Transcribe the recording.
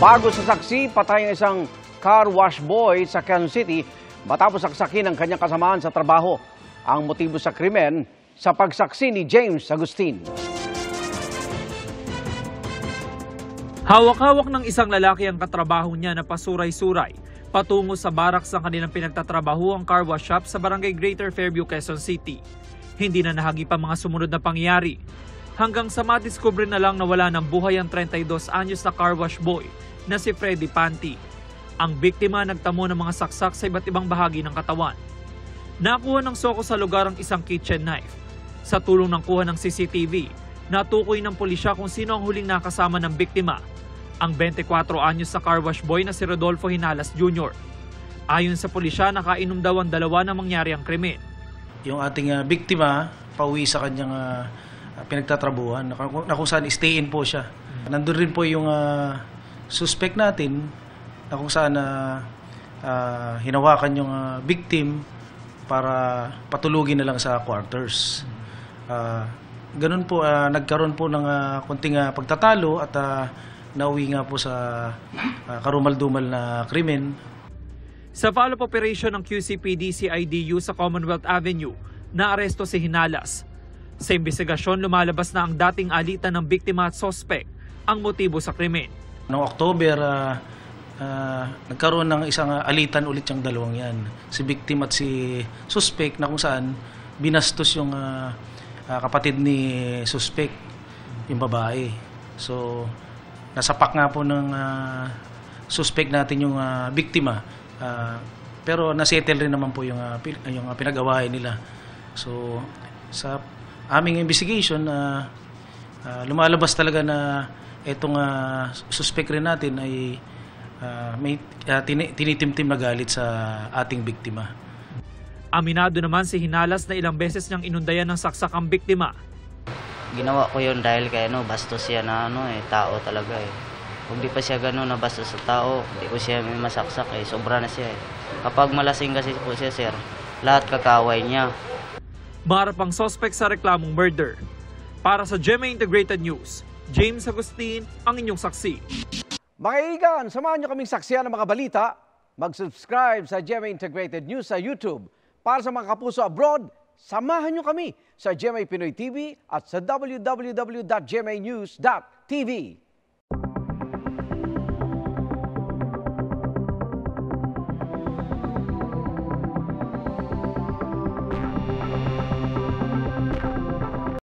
Bago sa saksi, patay ang isang car wash boy sa Quezon City matapos saksakin ng kanyang kasamaan sa trabaho. Ang motibo sa krimen sa pagsaksi ni James Agustin. Hawak-hawak ng isang lalaki ang katrabaho niya na pasuray-suray patungo sa baraks ng kanilang pinagtatrabaho ang car wash shop sa barangay Greater Fairview, Quezon City. Hindi na nahagi pa mga sumunod na pangyayari. Hanggang sa madiskubre na lang na wala ng buhay ang 32 anyos na car wash boy na si Freddy Panti. Ang biktima nagtamo ng mga saksak sa iba't ibang bahagi ng katawan. Nakuha ng soko sa lugar ang isang kitchen knife. Sa tulong ng kuha ng CCTV, natukoy ng pulisya kung sino ang huling nakasama ng biktima, ang 24 anyos na car wash boy na si Rodolfo Hinalas Jr. Ayon sa pulisya, nakainom daw ang dalawa na mangyari ang krimen. Yung ating biktima, pauwi sa kanyang pinagtatrabuhan, na kung saan stay-in po siya. Nandun rin po yung suspect natin, na kung saan hinawakan yung victim para patulugin na lang sa quarters. Ganun po, nagkaroon po ng konting pagtatalo at nauwi nga po sa karumal-dumal na krimen. Sa follow-up operation ng QCPD CIDU sa Commonwealth Avenue, naaresto si Hinalas. Sa imbestigasyon, lumalabas na ang dating alitan ng biktima at suspect ang motibo sa krimen. Noong October, nagkaroon ng isang alitan ulit yung dalawang yan. Si victim at si suspect na kung saan binastos yung kapatid ni suspect, yung babae. So, nasapak nga po ng suspect natin yung biktima. Pero nasettle rin naman po yung pinag-awayan nila. So, sa aming investigation, lumalabas talaga na itong suspect rin natin ay may tinitimtim na galit sa ating biktima. Aminado naman si Hinalas na ilang beses niyang inundayan ng saksak ang biktima. Ginawa ko yun dahil kay bastos siya na tao talaga eh. Kung di pa siya gano'n na bastos sa tao, di ko siya may masaksak eh. Sobra na siya eh. Kapag malasing kasi po siya, sir, lahat kakaway niya. Maharap ang suspect sa reklamong murder. Para sa GMA Integrated News, James Agustin ang inyong saksi. Mga kaibigan, samahan niyo kaming saksiyan ng mga balita. Mag-subscribe sa GMA Integrated News sa YouTube. Para sa mga kapuso abroad, samahan niyo kami sa GMA Pinoy TV at sa www.gmanews.tv.